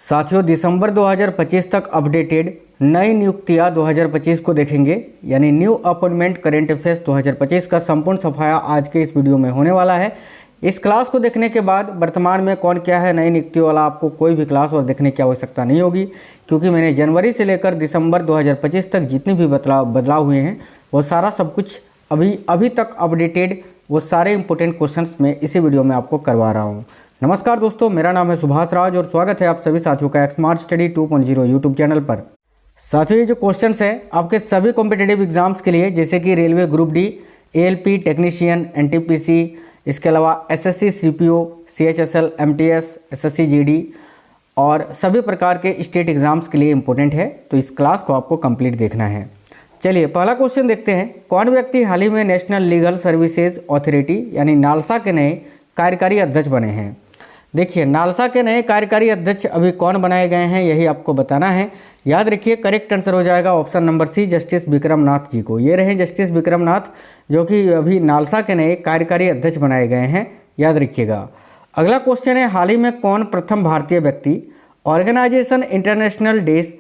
साथियों, दिसंबर 2025 तक अपडेटेड नई नियुक्तियां 2025 को देखेंगे, यानी न्यू अपॉइंटमेंट करेंट अफेयर्स 2025 का संपूर्ण सफाया आज के इस वीडियो में होने वाला है। इस क्लास को देखने के बाद वर्तमान में कौन क्या है नई नियुक्तियों वाला, आपको कोई भी क्लास और देखने की आवश्यकता नहीं होगी, क्योंकि मैंने जनवरी से लेकर दिसंबर 2025 तक जितने भी बदलाव हुए हैं वो सारा सब कुछ अभी तक अपडेटेड वो सारे इंपॉर्टेंट क्वेश्चंस मैं इसी वीडियो में आपको करवा रहा हूँ। नमस्कार दोस्तों, मेरा नाम है सुभाष राज और स्वागत है आप सभी साथियों का स्मार्ट स्टडी 2.0 यूट्यूब चैनल पर। साथियों, ये जो क्वेश्चंस हैं आपके सभी कॉम्पिटिटिव एग्जाम्स के लिए, जैसे कि railway group D, ALP technician, NTPC, इसके अलावा SSC CPO, CHSL, MTS, SSC GD और सभी प्रकार के स्टेट एग्जाम्स के लिए इंपॉर्टेंट है, तो इस क्लास को आपको कंप्लीट देखना है। चलिए पहला क्वेश्चन देखते हैं। कौन व्यक्ति हाल ही में नेशनल लीगल सर्विसेज अथॉरिटी यानी नालसा के नए कार्यकारी अध्यक्ष बने हैं? देखिए, नालसा के नए कार्यकारी अध्यक्ष अभी कौन बनाए गए हैं यही आपको बताना है। याद रखिए, करेक्ट आंसर हो जाएगा option number C, Justice Vikram Nath ji को। ये रहे जस्टिस विक्रम नाथ, जो कि अभी नालसा के नए कार्यकारी अध्यक्ष बनाए गए हैं, याद रखिएगा। अगला क्वेश्चन है, हाल ही में कौन प्रथम भारतीय व्यक्ति ऑर्गेनाइजेशन इंटरनेशनल डेज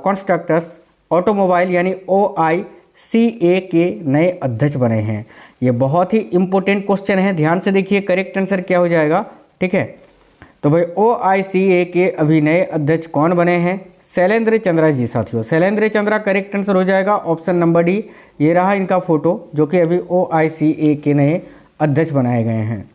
कॉन्स्ट्रक्टर्स ऑटोमोबाइल यानी OICA के नए अध्यक्ष बने हैं? ये बहुत ही इंपॉर्टेंट क्वेश्चन है, ध्यान से देखिए करेक्ट आंसर क्या हो जाएगा। ठीक है, तो भाई OICA के अभी नए अध्यक्ष कौन बने हैं? शैलेंद्र चंद्रा जी। साथियों, शैलेंद्र चंद्रा करेक्ट आंसर हो जाएगा ऑप्शन नंबर डी। ये रहा इनका फोटो, जो कि अभी OICA के नए अध्यक्ष बनाए गए हैं।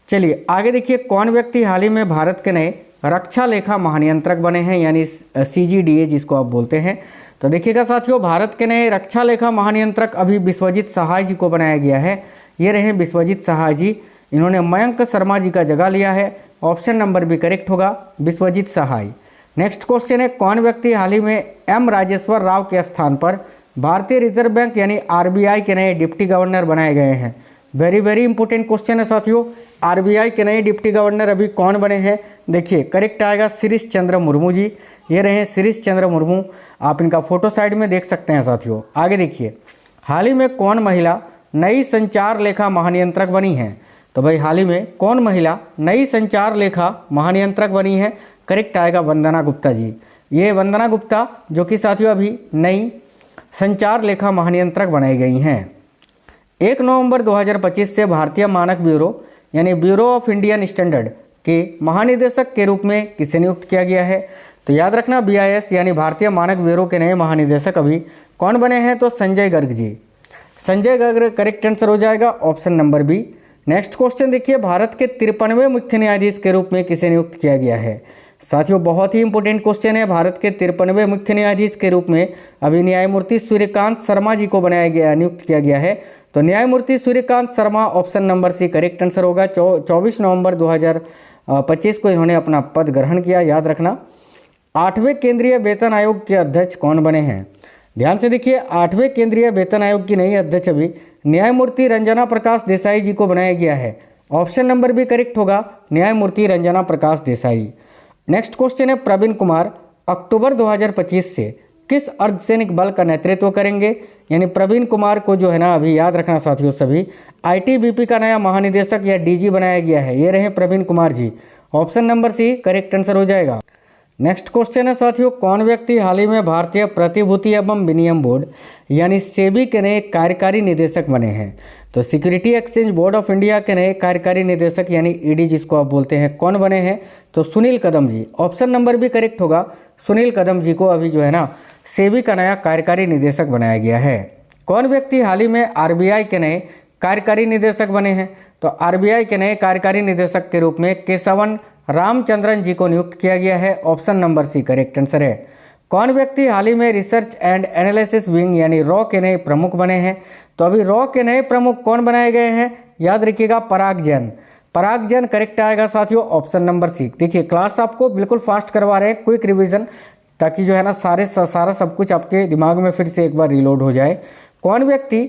चलिए आगे देखिए, कौन व्यक्ति हाल ही में भारत के नए रक्षा लेखा महानियंत्रक बने हैं, यानी CGDA जिसको आप बोलते हैं? तो देखिएगा साथियों, भारत के नए रक्षा लेखा महानियंत्रक अभी विश्वजीत सहाय जी को बनाया गया है। ये रहे विश्वजीत सहाय जी, इन्होंने मयंक शर्मा जी का जगह लिया है। ऑप्शन नंबर भी करेक्ट होगा, विश्वजीत सहाय। नेक्स्ट क्वेश्चन है, कौन व्यक्ति हाल ही में M राजेश्वर राव के स्थान पर भारतीय रिजर्व बैंक यानी RBI के नए डिप्टी गवर्नर बनाए गए हैं? वेरी इंपॉर्टेंट क्वेश्चन है साथियों। RBI के नए डिप्टी गवर्नर अभी कौन बने हैं? देखिए करेक्ट आएगा शिरीष चंद्र मुर्मू जी। ये रहे शिरीष चंद्र मुर्मू, आप इनका फोटो साइड में देख सकते हैं साथियों। आगे देखिए, हाल ही में कौन महिला नई संचार लेखा महानियंत्रक बनी है? तो भाई हाल ही में कौन महिला नई संचार लेखा महानियंत्रक बनी है? करेक्ट आएगा वंदना गुप्ता जी। ये वंदना गुप्ता, जो कि साथियों अभी नई संचार लेखा महानियंत्रक बनाई गई हैं। 1 नवंबर 2025 से भारतीय मानक ब्यूरो यानी ब्यूरो ऑफ इंडियन स्टैंडर्ड के महानिदेशक के रूप में किसे नियुक्त किया गया है? तो याद रखना BIS यानी भारतीय मानक ब्यूरो के नए महानिदेशक अभी कौन बने हैं? तो संजय गर्ग जी। संजय गर्ग करेक्ट आंसर हो जाएगा option number B. Next question देखिए, भारत के 53वें मुख्य न्यायाधीश के रूप में किसे नियुक्त किया गया है? साथियों, बहुत ही इंपॉर्टेंट क्वेश्चन है। भारत के 53वें मुख्य न्यायाधीश के रूप में अभी न्यायमूर्ति सूर्यकांत शर्मा जी को नियुक्त किया गया है। तो न्यायमूर्ति Suryakant Sharma, option number C correct answer होगा। 24 नवंबर 2025 को इन्होंने अपना पद ग्रहण किया, याद रखना। 8वें केंद्रीय वेतन आयोग के अध्यक्ष कौन बने हैं? ध्यान से देखिए, 8वें केंद्रीय वेतन आयोग की नई अध्यक्ष अभी न्यायमूर्ति रंजना प्रकाश देसाई जी को बनाया गया है। ऑप्शन नंबर भी करेक्ट होगा, न्यायमूर्ति रंजना प्रकाश देसाई। नेक्स्ट क्वेश्चन है, प्रवीण कुमार अक्टूबर 2025 से किस अर्धसैनिक बल का नेतृत्व करेंगे? यानी प्रवीण कुमार को जो है ना, अभी याद रखना साथियों सभी, ITBP का नया महानिदेशक या DG बनाया गया है। ये रहे Praveen Kumar ji. Option number C correct answer हो जाएगा। नेक्स्ट क्वेश्चन है साथियों, कौन व्यक्ति हाल ही में भारतीय प्रतिभूति एवं विनिमय बोर्ड यानी सेबी के नए कार्यकारी निदेशक बने हैं? तो security exchange board of India के नए कार्यकारी निदेशक यानी ED जिसको आप बोलते हैं, कौन बने हैं? तो सुनील कदम जी। ऑप्शन नंबर भी करेक्ट होगा, सुनील कदम जी को अभी जो है ना सेबी का नया कार्यकारी निदेशक बनाया गया है। कौन व्यक्ति हाल ही में RBI के नए कार्यकारी निदेशक बने हैं? तो RBI के नए कार्यकारी निदेशक के रूप में केशवन रामचंद्रन जी को नियुक्त किया गया है। Option number C correct answer है। कौन व्यक्ति हाल ही में रिसर्च एंड एनालिसिस विंग यानी रॉ के नए प्रमुख बने हैं? तो अभी रॉ के नए प्रमुख कौन बनाए गए हैं? याद रखिएगा पराग जैन। पराग जैन करेक्ट आएगा साथियों, ऑप्शन नंबर सी। देखिए क्लास आपको बिल्कुल फास्ट करवा रहे हैं, क्विक रिवीजन, ताकि जो है ना सारा सब कुछ आपके दिमाग में फिर से एक बार रिलोड हो जाए। कौन व्यक्ति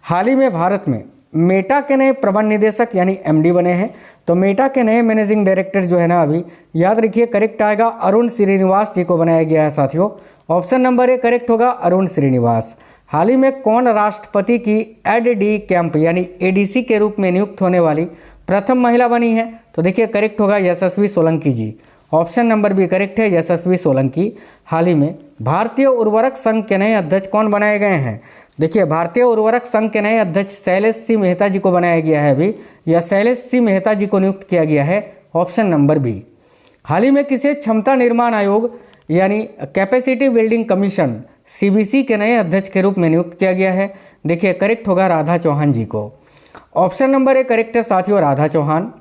हाल ही में भारत में मेटा के नए प्रबंध निदेशक यानी MD बने हैं? तो मेटा के नए मैनेजिंग डायरेक्टर जो है ना, अभी याद रखिए करेक्ट आएगा अरुण श्रीनिवास जी को बनाया गया है साथियों। ऑप्शन नंबर ए करेक्ट होगा, अरुण श्रीनिवास। हाल ही में कौन राष्ट्रपति की AD कैंप यानी ADC के रूप में नियुक्त होने वाली प्रथम महिला बनी है? तो देखिए करेक्ट होगा यशस्वी सोलंकी जी। ऑप्शन नंबर बी करेक्ट है, यशस्वी सोलंकी। हाल ही में भारतीय उर्वरक संघ के नए अध्यक्ष कौन बनाए गए हैं? देखिए, भारतीय उर्वरक संघ के नए अध्यक्ष शैलेश सी मेहता जी को बनाया गया है अभी, या शैलेश सी मेहता जी को नियुक्त किया गया है, ऑप्शन नंबर बी। हाल ही में किसे क्षमता निर्माण आयोग यानी कैपेसिटी बिल्डिंग कमीशन सीबीसी के नए अध्यक्ष के रूप में नियुक्त किया गया है? देखिए, करेक्ट होगा राधा चौहान जी को। ऑप्शन नंबर ए करेक्ट है साथियों, राधा चौहान।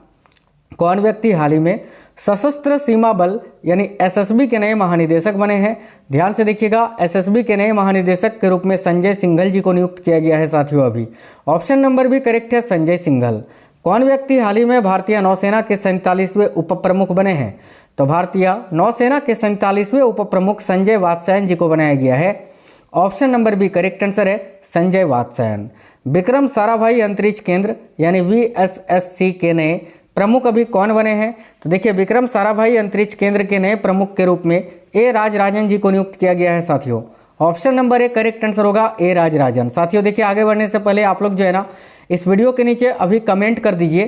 कौन व्यक्ति हाल ही में सशस्त्र सीमा बल यानी एसएसबी के नए महानिदेशक बने हैं? ध्यान से देखिएगा, एसएसबी के नए महानिदेशक के रूप में संजय सिंघल जी को नियुक्त किया गया है साथियों अभी। ऑप्शन नंबर भी करेक्ट है, संजय सिंघल। कौन व्यक्ति हाल ही में भारतीय नौसेना के 47वें उप प्रमुख बने हैं? तो भारतीय नौसेना के 47वें उप प्रमुख संजय वात्स्यायन जी को बनाया गया है। Option number B correct answer है, संजय वात्स्यायन। विक्रम साराभाई अंतरिक्ष केंद्र यानी वीएसएससी के नए प्रमुख अभी कौन बने हैं? तो देखिए, विक्रम साराभाई अंतरिक्ष केंद्र के नए प्रमुख के रूप में ए राजराजन जी को नियुक्त किया गया है साथियों। Option number A correct answer होगा, ए राजराजन। साथियों देखिए, आगे बढ़ने से पहले आप लोग जो है ना इस वीडियो के नीचे अभी कमेंट कर दीजिए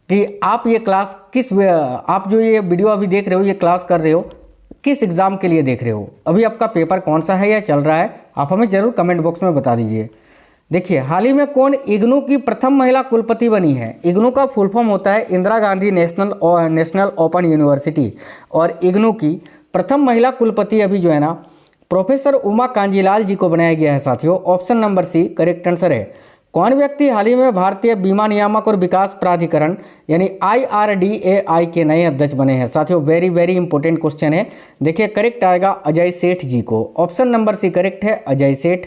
कि आप ये क्लास आप जो ये वीडियो अभी देख रहे हो, ये क्लास कर रहे हो, किस एग्जाम के लिए देख रहे हो, अभी आपका पेपर कौन सा है या चल रहा है, आप हमें जरूर कमेंट बॉक्स में बता दीजिए। देखिए, हाल ही में कौन इग्नू की प्रथम महिला कुलपति बनी है? इग्नू का फुल फॉर्म होता है Indira Gandhi national open university, और इग्नू की प्रथम महिला कुलपति अभी जो है ना प्रोफेसर उमा कांजीलाल जी को बनाया गया है साथियों। Option number C correct answer है। कौन व्यक्ति हाल ही में भारतीय बीमा नियामक और विकास प्राधिकरण यानी IRDAI के नए अध्यक्ष बने हैं? साथियों वेरी वेरी इंपॉर्टेंट क्वेश्चन है। देखिए, करेक्ट आएगा अजय सेठ जी को। ऑप्शन नंबर सी करेक्ट है, अजय सेठ।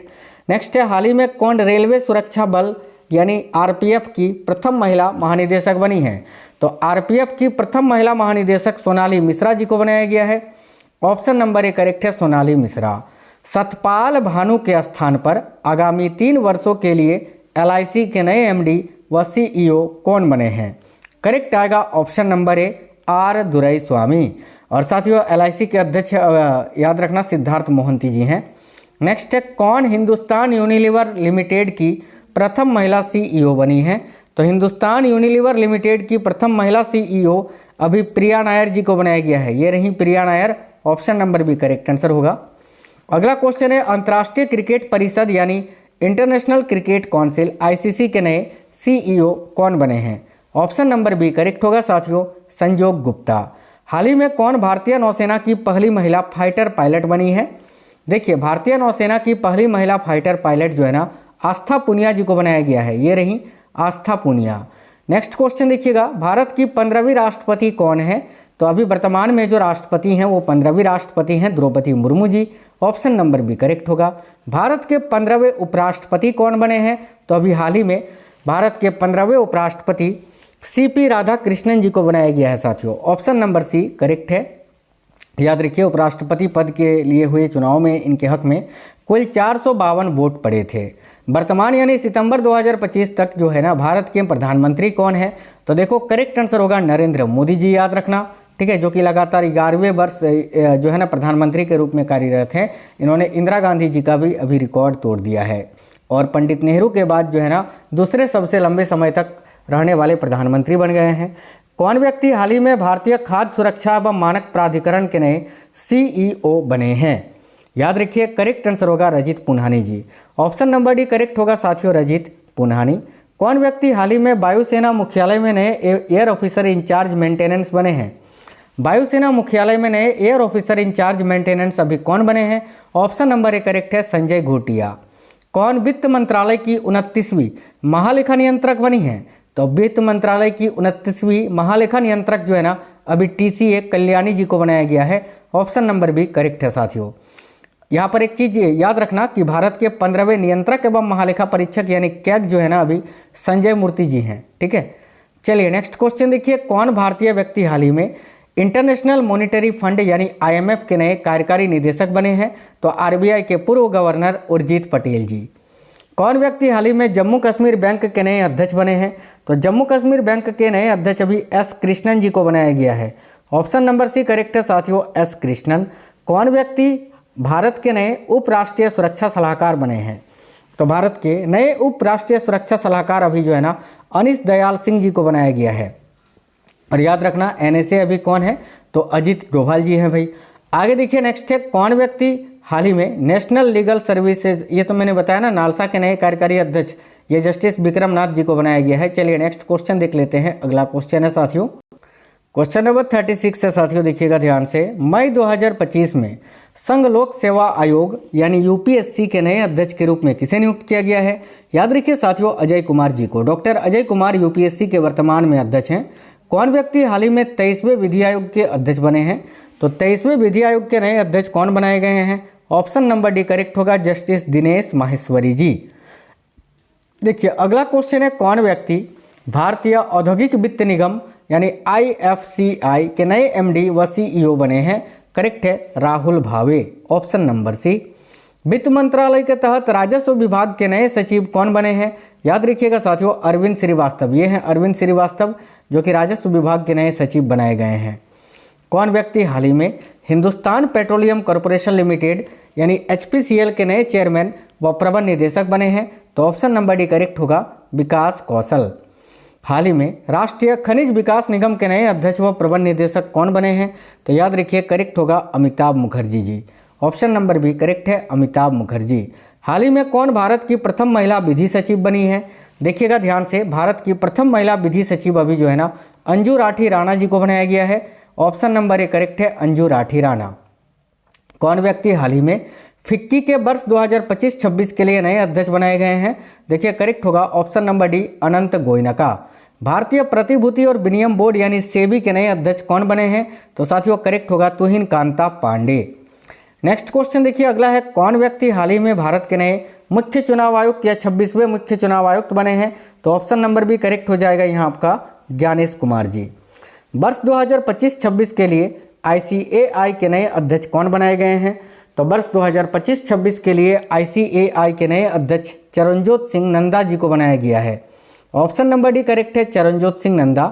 नेक्स्ट है, हाल ही में कौन रेलवे सुरक्षा बल यानी RPF की प्रथम महिला महानिदेशक बनी है? तो RPF की प्रथम महिला महानिदेशक सोनाली मिश्रा जी को बनाया गया है। ऑप्शन नंबर ए करेक्ट है, सोनाली मिश्रा। सतपाल भानु के स्थान पर आगामी 3 वर्षों के लिए LIC के नए MD व CEO कौन बने हैं? करेक्ट आएगा option number A, R Duraiswamy. और साथियों LIC के अध्यक्ष याद रखना सिद्धार्थ मोहंती जी हैं। नेक्स्ट है, कौन हिंदुस्तान यूनिलीवर लिमिटेड की प्रथम महिला CEO बनी है? तो हिंदुस्तान यूनिलीवर लिमिटेड की प्रथम महिला CEO अभी प्रिया नायर जी को बनाया गया है। ये रही Priya Nair. Option number B correct answer होगा। अगला क्वेश्चन है, अंतर्राष्ट्रीय क्रिकेट परिषद यानी इंटरनेशनल क्रिकेट काउंसिल ICC के नए CEO कौन बने हैं? ऑप्शन नंबर बी करेक्ट होगा साथियों, संजोग गुप्ता। हाल ही में कौन भारतीय नौसेना की पहली महिला फाइटर पायलट बनी है? देखिए, भारतीय नौसेना की पहली महिला फाइटर पायलट जो है ना आस्था पुनिया जी को बनाया गया है। ये रही आस्था पुनिया। नेक्स्ट क्वेश्चन देखिएगा, भारत की 15वीं राष्ट्रपति कौन है? तो अभी वर्तमान में जो राष्ट्रपति हैं वो 15वीं राष्ट्रपति हैं Draupadi Murmu ji. Option number B correct होगा। भारत के 15वें उपराष्ट्रपति कौन बने हैं? तो अभी हाल ही में भारत के 15वें उपराष्ट्रपति CP राधाकृष्णन जी को बनाया गया है साथियों। ऑप्शन नंबर सी करेक्ट है। याद रखिए, उपराष्ट्रपति पद के लिए हुए चुनाव में इनके हक में कुल 452 वोट पड़े थे। वर्तमान यानी सितंबर 2025 तक जो है ना भारत के प्रधानमंत्री कौन है? तो देखो, करेक्ट आंसर होगा नरेंद्र मोदी जी। याद रखना, ठीक है, जो कि लगातार 11वें वर्ष जो है ना प्रधानमंत्री के रूप में कार्यरत हैं। इन्होंने इंदिरा गांधी जी का भी अभी रिकॉर्ड तोड़ दिया है, और पंडित नेहरू के बाद जो है ना दूसरे सबसे लंबे समय तक रहने वाले प्रधानमंत्री बन गए हैं। कौन व्यक्ति हाल ही में भारतीय खाद्य सुरक्षा एवं मानक प्राधिकरण के नए CEO बने हैं? याद रखिए, करेक्ट आंसर होगा रजित पुन्हानी जी। ऑप्शन नंबर डी करेक्ट होगा साथियों, रजित पुन्हानी। कौन व्यक्ति हाल ही में वायुसेना मुख्यालय में नए एयर ऑफिसर इंचार्ज मेंटेनेंस बने हैं? वायुसेना मुख्यालय में नए एयर ऑफिसर इंचार्ज मेंटेनेंस अभी कौन बने हैं? ऑप्शन नंबर ए करेक्ट है, संजय घोटिया। कौन वित्त मंत्रालय की 29वीं महालेखा नियंत्रक बनी है? तो वित्त मंत्रालय की 29वीं महालेखा नियंत्रक जो है ना अभी TCA कल्याणी जी को बनाया गया है। ऑप्शन नंबर बी करेक्ट है साथियों। यहाँ पर एक चीज याद रखना कि भारत के 15वें नियंत्रक एवं महालेखा परीक्षक यानी कैग जो है ना अभी संजय मूर्ति जी हैं। ठीक है, चलिए नेक्स्ट क्वेश्चन देखिए, कौन भारतीय व्यक्ति हाल ही में इंटरनेशनल मॉनिटरी फंड यानी IMF के नए कार्यकारी निदेशक बने हैं? तो RBI के पूर्व गवर्नर उर्जित पटेल जी। कौन व्यक्ति हाल ही में जम्मू कश्मीर बैंक के नए अध्यक्ष बने हैं? तो जम्मू कश्मीर बैंक के नए अध्यक्ष अभी S कृष्णन जी को बनाया गया है। ऑप्शन नंबर सी करेक्ट है साथियों, S कृष्णन। कौन व्यक्ति भारत के नए उप राष्ट्रीय सुरक्षा सलाहकार बने हैं? तो भारत के नए उप राष्ट्रीय सुरक्षा सलाहकार अभी जो है ना अनिश दयाल सिंह जी को बनाया गया है। और याद रखना NSA अभी कौन है? तो अजीत डोभाल जी हैं भाई। आगे देखिए नेक्स्ट है, कौन व्यक्ति हाल ही में नेशनल लीगल सर्विसेज, ये तो मैंने बताया ना, नालसा के नए कार्यकारी अध्यक्ष ये जस्टिस विक्रम नाथ जी को बनाया गया है। चलिए नेक्स्ट क्वेश्चन देख लेते हैं। अगला क्वेश्चन है साथियों, क्वेश्चन नंबर 36 है साथियों, देखिएगा ध्यान से। मई 2025 में संघ लोक सेवा आयोग यानी यूपीएससी के नए अध्यक्ष के रूप में किसे नियुक्त किया गया है? याद रखिए साथियों, अजय कुमार जी को। डॉक्टर अजय कुमार यूपीएससी के वर्तमान में अध्यक्ष हैं। कौन व्यक्ति हाल ही में 23वें विधि आयोग के अध्यक्ष बने हैं? तो 23वें विधि आयोग के नए अध्यक्ष कौन बनाए गए हैं? ऑप्शन नंबर डी करेक्ट होगा, जस्टिस दिनेश माहेश्वरी जी। देखिए अगला क्वेश्चन है, कौन व्यक्ति भारतीय औद्योगिक वित्त निगम यानी आईएफसीआई के नए एमडी व सीईओ बने हैं? करेक्ट है, राहुल भावे, ऑप्शन नंबर सी। वित्त मंत्रालय के तहत राजस्व विभाग के नए सचिव कौन बने हैं? याद रखिएगा साथियों, अरविंद श्रीवास्तव। ये हैं अरविंद श्रीवास्तव जो कि राजस्व विभाग के नए सचिव बनाए गए हैं। कौन व्यक्ति हाल ही में हिंदुस्तान पेट्रोलियम कॉर्पोरेशन लिमिटेड यानी एचपीसीएल के नए चेयरमैन व प्रबंध निदेशक बने हैं? तो ऑप्शन नंबर डी करेक्ट होगा, विकास कौशल। हाल ही में राष्ट्रीय खनिज विकास निगम के नए अध्यक्ष व प्रबंध निदेशक कौन बने हैं? तो याद रखिए करेक्ट होगा, Amitabh Mukherjee ji. Option number B correct है, अमिताभ मुखर्जी। हाल ही में कौन भारत की प्रथम महिला विधि सचिव बनी है? देखिएगा ध्यान से, भारत की प्रथम महिला विधि सचिव अभी जो है ना अंजू राठी राणा जी को बनाया गया है। ऑप्शन नंबर ए करेक्ट है, अंजू राठी राणा। कौन व्यक्ति हाल ही में फिक्की के वर्ष 2025-26 के लिए नए अध्यक्ष बनाए गए हैं? देखिए करेक्ट होगा, ऑप्शन नंबर डी अनंत गोयनका। भारतीय प्रतिभूति और विनिमय बोर्ड यानी सेबी के नए अध्यक्ष कौन बने हैं? तो साथियों करेक्ट होगा, तुहिन कांता पांडे। नेक्स्ट क्वेश्चन देखिए अगला है, कौन व्यक्ति हाल ही में भारत के नए मुख्य चुनाव आयुक्त या 26वें मुख्य चुनाव आयुक्त बने हैं? तो ऑप्शन नंबर बी करेक्ट हो जाएगा यहाँ आपका, ज्ञानेश कुमार जी। वर्ष 2025-26 के लिए आईसीएआई के नए अध्यक्ष कौन बनाए गए हैं? तो वर्ष 2025-26 के लिए आईसीएआई के नए अध्यक्ष चरणजोत सिंह नंदा जी को बनाया गया है। ऑप्शन नंबर डी करेक्ट है, चरणजोत सिंह नंदा।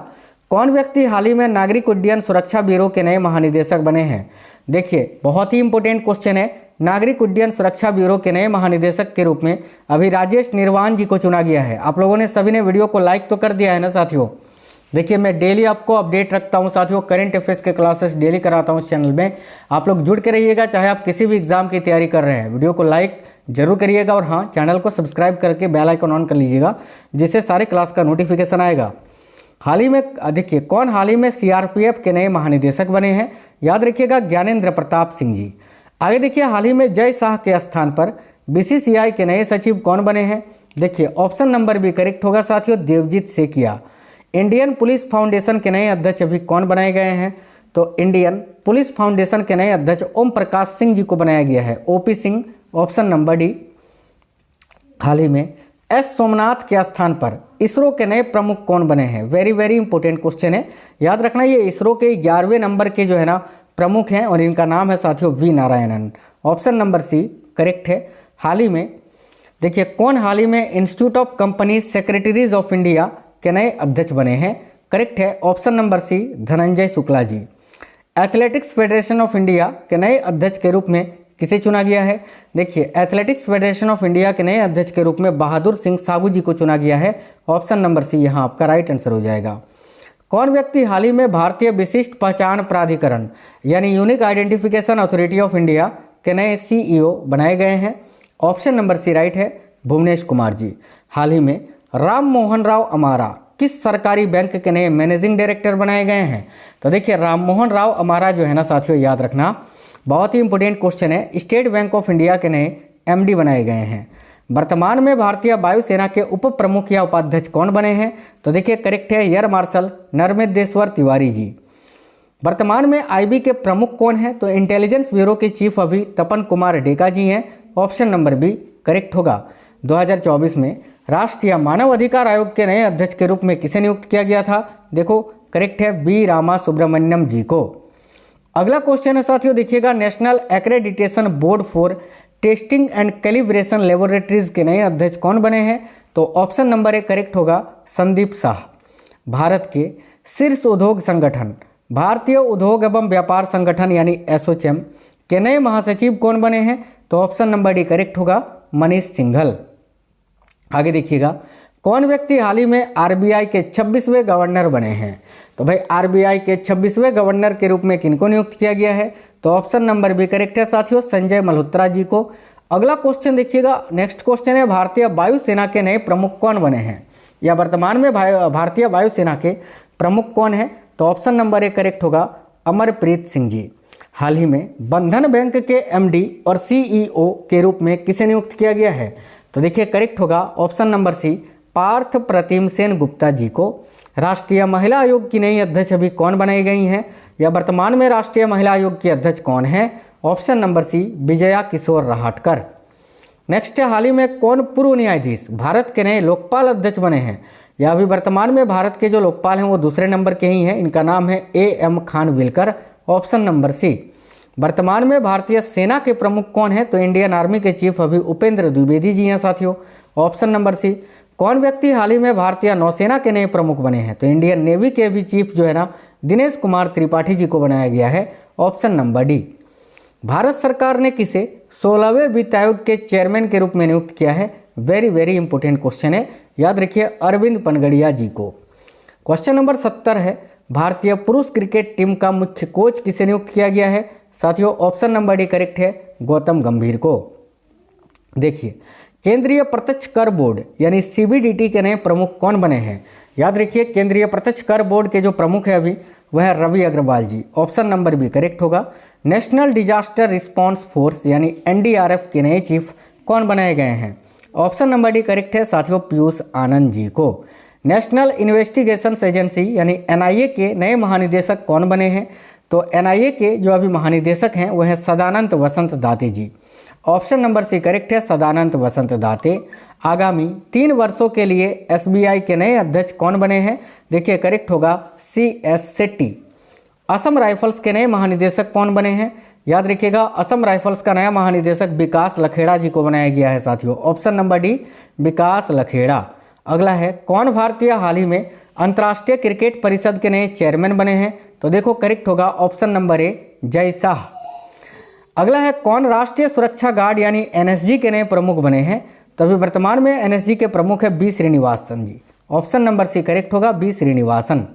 कौन व्यक्ति हाल ही में नागरिक उड्डयन सुरक्षा ब्यूरो के नए महानिदेशक बने हैं? देखिए बहुत ही इंपॉर्टेंट क्वेश्चन है। नागरिक उड्डयन सुरक्षा ब्यूरो के नए महानिदेशक के रूप में अभी राजेश निर्वाण जी को चुना गया है। आप लोगों ने सभी ने वीडियो को लाइक तो कर दिया है ना साथियों? देखिए मैं डेली आपको अपडेट रखता हूं साथियों, करंट अफेयर्स के क्लासेस डेली कराता हूं इस चैनल में। आप लोग जुड़ के रहिएगा, चाहे आप किसी भी एग्जाम की तैयारी कर रहे हैं। वीडियो को लाइक जरूर करिएगा और हाँ, चैनल को सब्सक्राइब करके बेल आइकन ऑन कर लीजिएगा, जिससे सारे क्लास का नोटिफिकेशन आएगा। हाल ही में देखिए कौन हाल ही में सीआरपीएफ के नए महानिदेशक बने हैं? याद रखिएगा, ज्ञानेंद्र प्रताप सिंह जी। आगे देखिए हाल ही में जय शाह के स्थान पर बीसीसीआई के नए सचिव कौन बने हैं? देखिए ऑप्शन नंबर बी करेक्ट होगा साथियों, Devajit Saikia. Indian Police Foundation के नए अध्यक्ष अभी कौन बनाए गए हैं? तो इंडियन पुलिस फाउंडेशन के नए अध्यक्ष ओम प्रकाश सिंह जी को बनाया गया है, OP Singh. Option number D. हाल ही में एस सोमनाथ के स्थान पर इसरो के नए प्रमुख कौन बने हैं? वेरी वेरी इंपॉर्टेंट क्वेश्चन है, याद रखना। ये इसरो के 11वें नंबर के जो है ना प्रमुख हैं और इनका नाम है साथियों V Narayanan. Option number C correct है। हाल ही में देखिए कौन हाल ही में Institute of Company Secretaries of India के नए अध्यक्ष बने हैं? करेक्ट है, option number C Dhananjay Shukla ji. Athletics Federation of India के नए अध्यक्ष के रूप में किसे चुना गया है? देखिए एथलेटिक्स फेडरेशन ऑफ इंडिया के नए अध्यक्ष के रूप में बहादुर सिंह साहू जी को चुना गया है। ऑप्शन नंबर सी यहाँ आपका राइट आंसर हो जाएगा। कौन व्यक्ति हाल ही में भारतीय विशिष्ट पहचान प्राधिकरण यानी unique identification authority of India के नए सीईओ बनाए गए हैं? ऑप्शन नंबर सी राइट है, भुवनेश कुमार जी। हाल ही में राम मोहन राव अमारा किस सरकारी बैंक के नए मैनेजिंग डायरेक्टर बनाए गए हैं? तो देखिए राम मोहन राव अमारा जो है ना साथियों, याद रखना बहुत ही इंपॉर्टेंट क्वेश्चन है, स्टेट बैंक ऑफ इंडिया के नए एमडी बनाए गए हैं। वर्तमान में भारतीय वायुसेना के उप प्रमुख या उपाध्यक्ष कौन बने हैं? तो देखिए करेक्ट है, एयर मार्शल नर्मदेश्वर तिवारी जी। वर्तमान में आईबी के प्रमुख कौन हैं? तो इंटेलिजेंस ब्यूरो के चीफ अभी तपन कुमार डेका जी हैं। ऑप्शन नंबर बी करेक्ट होगा। 2024 में राष्ट्रीय मानव अधिकार आयोग के नए अध्यक्ष के रूप में किसे नियुक्त किया गया था? देखो करेक्ट है, बी रामा सुब्रमण्यम जी को। अगला क्वेश्चन है साथियों, देखिएगा national accreditation board for testing and calibration laboratories के नए अध्यक्ष कौन बने हैं? तो ऑप्शन नंबर ए करेक्ट होगा, संदीप शाह। भारत के शीर्ष उद्योग संगठन भारतीय उद्योग एवं व्यापार संगठन यानी एसोचैम के नए महासचिव कौन बने हैं? तो ऑप्शन नंबर डी करेक्ट होगा, मनीष सिंघल। आगे देखिएगा कौन व्यक्ति हाल ही में आरबीआई के 26वें गवर्नर बने हैं? तो तो भाई आरबीआई के 26वें गवर्नर के रूप में किनको नियुक्त किया गया है? तो ऑप्शन नंबर बी करेक्ट है साथियों, संजय मल्होत्रा जी को। अगला क्वेश्चन देखिएगा, नेक्स्ट क्वेश्चन है भारतीय वायुसेना के नए प्रमुख कौन बने हैं, या वर्तमान में भारतीय वायुसेना के प्रमुख कौन है? तो ऑप्शन नंबर ए करेक्ट होगा, अमरप्रीत सिंह जी। हाल ही में बंधन बैंक के एमडी और सीईओ के रूप में किसे नियुक्त किया गया है? तो देखिए करेक्ट होगा ऑप्शन नंबर सी, पार्थ प्रतिम सेन गुप्ता जी को। राष्ट्रीय महिला आयोग की नई अध्यक्ष अभी कौन बनाई गई हैं, या वर्तमान में राष्ट्रीय महिला आयोग की अध्यक्ष कौन है? ऑप्शन नंबर सी, विजया किशोर रहाटकर। नेक्स्ट है, हाल ही में कौन पूर्व न्यायाधीश भारत के नए लोकपाल अध्यक्ष बने हैं, या अभी वर्तमान में भारत के जो लोकपाल हैं वो दूसरे नंबर के ही हैं, इनका नाम है AM Khanwilkar. Option number C. वर्तमान में भारतीय सेना के प्रमुख कौन है? तो इंडियन आर्मी के चीफ अभी उपेंद्र द्विवेदी जी हैं साथियों। Option number C. कौन व्यक्ति हाल ही में भारतीय नौसेना के नए प्रमुख बने हैं? तो इंडियन नेवी के भी चीफ जो है ना, दिनेश कुमार त्रिपाठी जी को बनाया गया है। Option number D. भारत सरकार ने किसे 16वें वित्त आयोग के चेयरमैन के रूप में नियुक्त किया है? वेरी वेरी इंपॉर्टेंट क्वेश्चन है, याद रखिए, अरविंद पनगड़िया जी को। क्वेश्चन नंबर 70 है, भारतीय पुरुष क्रिकेट टीम का मुख्य कोच किसे नियुक्त किया गया है? साथियों ऑप्शन नंबर डी करेक्ट है, गौतम गंभीर को। देखिए, केंद्रीय प्रत्यक्ष कर बोर्ड यानी CBDT के नए प्रमुख कौन बने हैं? याद रखिए, केंद्रीय प्रत्यक्ष कर बोर्ड के जो प्रमुख है अभी वह है रवि अग्रवाल जी। ऑप्शन नंबर बी करेक्ट होगा। नेशनल डिजास्टर रिस्पांस फोर्स यानी NDRF के नए चीफ कौन बनाए गए हैं? ऑप्शन नंबर डी करेक्ट है साथियों, पीयूष आनंद जी को। नेशनल इन्वेस्टिगेशन एजेंसी यानी NIA के नए महानिदेशक कौन बने हैं? तो NIA के जो अभी महानिदेशक हैं वह है सदानंद वसंत दाते जी। ऑप्शन नंबर सी करेक्ट है, सदानंद वसंत दाते। आगामी 3 वर्षों के लिए SBI के नए अध्यक्ष कौन बने हैं? देखिए करेक्ट होगा, CS सेट्टी। असम राइफल्स के नए महानिदेशक कौन बने हैं? याद रखिएगा, असम राइफल्स का नया महानिदेशक विकास लखेड़ा जी को बनाया गया है साथियों। ऑप्शन नंबर डी, विकास लखेड़ा। अगला है, कौन भारतीय हाल ही में अंतर्राष्ट्रीय क्रिकेट परिषद के नए चेयरमैन बने हैं? तो देखो करेक्ट होगा option number A, Jay Shah. अगला है, कौन राष्ट्रीय सुरक्षा गार्ड यानी NSG के नए प्रमुख बने हैं? तो अभी वर्तमान में NSG के प्रमुख है B श्रीनिवासन जी। ऑप्शन नंबर सी करेक्ट होगा, B श्रीनिवासन।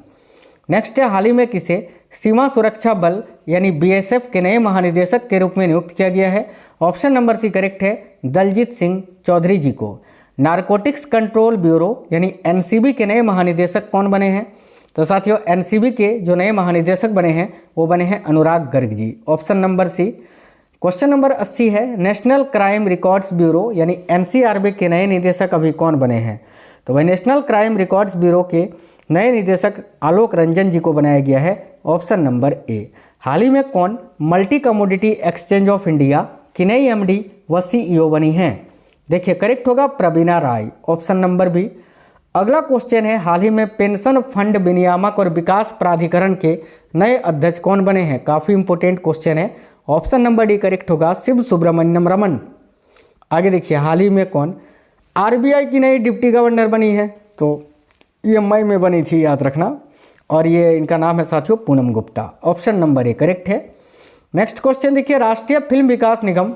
नेक्स्ट है, हाल ही में किसे सीमा सुरक्षा बल यानी BSF के नए महानिदेशक के रूप में नियुक्त किया गया है? ऑप्शन नंबर सी करेक्ट है, दलजीत सिंह चौधरी जी को। नारकोटिक्स कंट्रोल ब्यूरो यानी NCB के नए महानिदेशक कौन बने हैं? तो साथियों NCB के जो नए महानिदेशक बने हैं वो बने हैं Anurag Garg ji. Option number C. Question number 80 है, नेशनल क्राइम रिकॉर्ड्स ब्यूरो यानी NCRB के नए निदेशक अभी कौन बने हैं? तो वह नेशनल क्राइम रिकॉर्ड्स ब्यूरो के नए निदेशक आलोक रंजन जी को बनाया गया है। Option number A. हाल ही में कौन multi commodity exchange of India की नई MD व CEO बनी हैं? देखिए करेक्ट होगा, Praveena Rai. Option number B. अगला क्वेश्चन है, हाल ही में पेंशन फंड विनियामक और विकास प्राधिकरण के नए अध्यक्ष कौन बने हैं? काफ़ी इंपॉर्टेंट क्वेश्चन है। ऑप्शन नंबर डी करेक्ट होगा, शिव सुब्रमण्यम रमन। आगे देखिए, हाल ही में कौन RBI की नई डिप्टी गवर्नर बनी है? तो ये मई में बनी थी, याद रखना, और ये इनका नाम है साथियों Poonam Gupta. Option number A correct है। नेक्स्ट क्वेश्चन देखिए, राष्ट्रीय फिल्म विकास निगम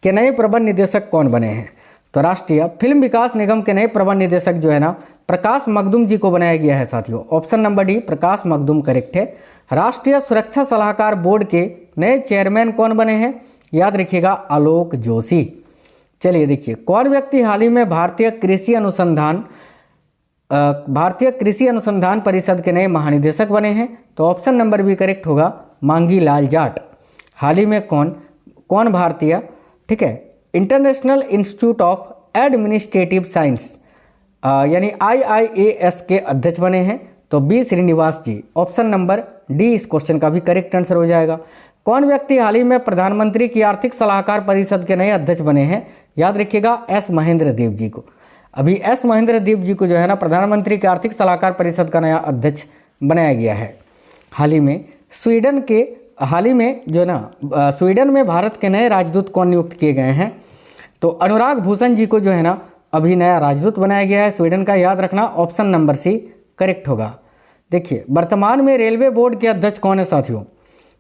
के नए प्रबंध निदेशक कौन बने हैं? तो राष्ट्रीय फिल्म विकास निगम के नए प्रबंध निदेशक जो है ना, प्रकाश मखदूम जी को बनाया गया है साथियों। ऑप्शन नंबर डी, प्रकाश मखदूम करेक्ट है। राष्ट्रीय सुरक्षा सलाहकार बोर्ड के नए चेयरमैन कौन बने हैं? याद रखिएगा, आलोक जोशी। चलिए देखिए, कौन व्यक्ति हाल ही में भारतीय कृषि अनुसंधान परिषद के नए महानिदेशक बने हैं? तो ऑप्शन नंबर बी करेक्ट होगा, मांगी लाल जाट। हाल ही में कौन भारतीय, ठीक है, international institute of administrative science यानी IIAS के अध्यक्ष बने हैं? तो B श्रीनिवास जी। ऑप्शन नंबर डी इस क्वेश्चन का भी करेक्ट आंसर हो जाएगा। कौन व्यक्ति हाल ही में प्रधानमंत्री की आर्थिक सलाहकार परिषद के नए अध्यक्ष बने हैं? याद रखिएगा, S महेंद्र देव जी को। अभी S महेंद्र देव जी को जो है ना, प्रधानमंत्री की आर्थिक सलाहकार परिषद का नया अध्यक्ष बनाया गया है। हाल ही में स्वीडन में भारत के नए राजदूत कौन नियुक्त किए गए हैं? तो अनुराग भूषण जी को जो है ना अभी नया राजदूत बनाया गया है स्वीडन का, याद रखना। ऑप्शन नंबर सी करेक्ट होगा। देखिए, वर्तमान में रेलवे बोर्ड के अध्यक्ष कौन है साथियों?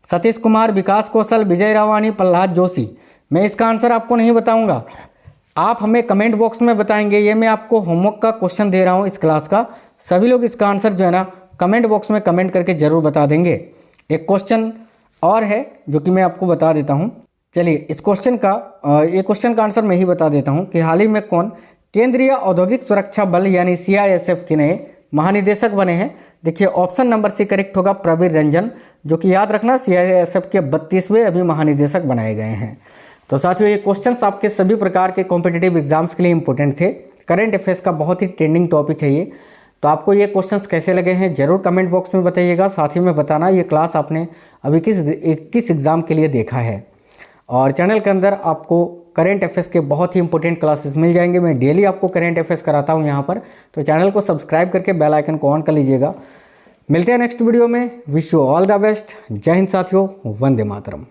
सतीश कुमार, विकास कौशल, विजय रावानी, प्रहलाद जोशी। मैं इसका आंसर आपको नहीं बताऊंगा, आप हमें कमेंट बॉक्स में बताएंगे। ये मैं आपको होमवर्क का क्वेश्चन दे रहा हूँ इस क्लास का, सभी लोग इसका आंसर जो है ना कमेंट बॉक्स में कमेंट करके ज़रूर बता देंगे। एक क्वेश्चन और है जो कि मैं आपको बता देता हूँ। चलिए इस क्वेश्चन का आंसर मैं ही बता देता हूँ कि हाल ही में कौन केंद्रीय औद्योगिक सुरक्षा बल यानी CISF के नए महानिदेशक बने हैं। देखिए ऑप्शन नंबर सी करेक्ट होगा प्रवीर रंजन, जो कि याद रखना CISF के 32वें अभी महानिदेशक बनाए गए हैं। तो साथियों ये क्वेश्चंस आपके सभी प्रकार के कॉम्पिटिटिव एग्जाम्स के लिए इंपॉर्टेंट थे। करंट अफेयर्स का बहुत ही ट्रेंडिंग टॉपिक है ये। तो आपको ये क्वेश्चंस कैसे लगे हैं ज़रूर कमेंट बॉक्स में बताइएगा। साथ ही में बताना ये क्लास आपने अभी किस एग्ज़ाम के लिए देखा है। और चैनल के अंदर आपको करंट अफेयर्स के बहुत ही इंपॉर्टेंट क्लासेस मिल जाएंगे। मैं डेली आपको करंट अफेयर्स कराता हूँ यहाँ पर, तो चैनल को सब्सक्राइब करके बेल आइकन को ऑन कर लीजिएगा। मिलते हैं नेक्स्ट वीडियो में। Wish you all the best. जय हिंद साथियों, वंदे मातरम।